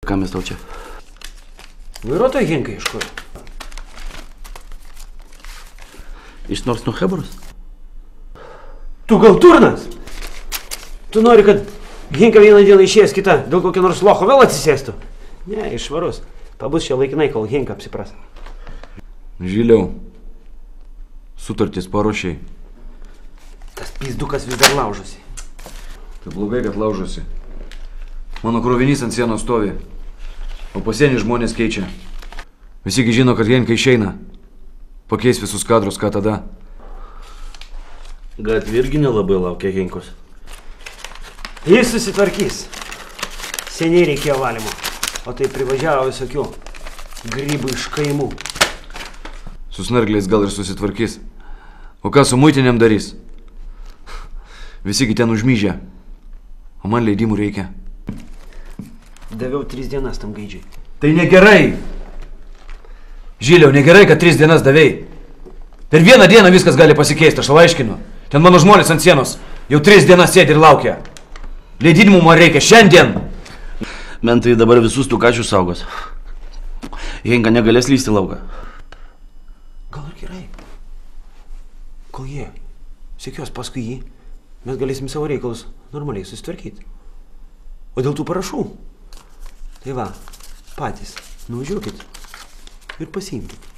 Ką mes tau čia? Vairuotojo Henkai ieškojo. Iš nors nuo Hebros? Tu gal turnas? Tu nori, kad Henka vieną dieną išėjęs kita, dėl kokio nors locho vėl atsisėstų? Ne, išvarus. Pabus čia laikinai, kol Henka apsipras. Žiliau, sutartis paruošiai. Tas pizdukas vis dar laužosi. Tai blogai, kad laužosi. Mano krovinys ant sienos stovi, o pasienį žmonės keičia. Visigi žino, kad Henka išeina. Pakeis visus kadrus, ką tada? Gatvi irgi nelabai laukia Henkos. Jis susitvarkys. Seniai reikėjo valymo, o tai privažiavo visokių grybų iš kaimų. Su snargliais gal ir susitvarkys. O ką su muitinėm darys? Visigi ten užmyžę. O man leidimų reikia. Daviau 3 dienas tam gaidžiai. Tai negerai. Žiliau, negerai, kad 3 dienas davėjai. Per vieną dieną viskas gali pasikeisti, aš tau aiškinu. Ten mano žmonės ant sienos jau 3 dienas sėdi ir laukia. Leidinimų man reikia šiandien. Mentai dabar visus tų kačių saugos. Henka negalės lysti lauką. Gal ir gerai. Kol jie sekios paskui jį, mes galėsim savo reikalus normaliai susitvarkyti. O dėl tų parašų, tai va, patys nuvažiuokit ir pasiimkit.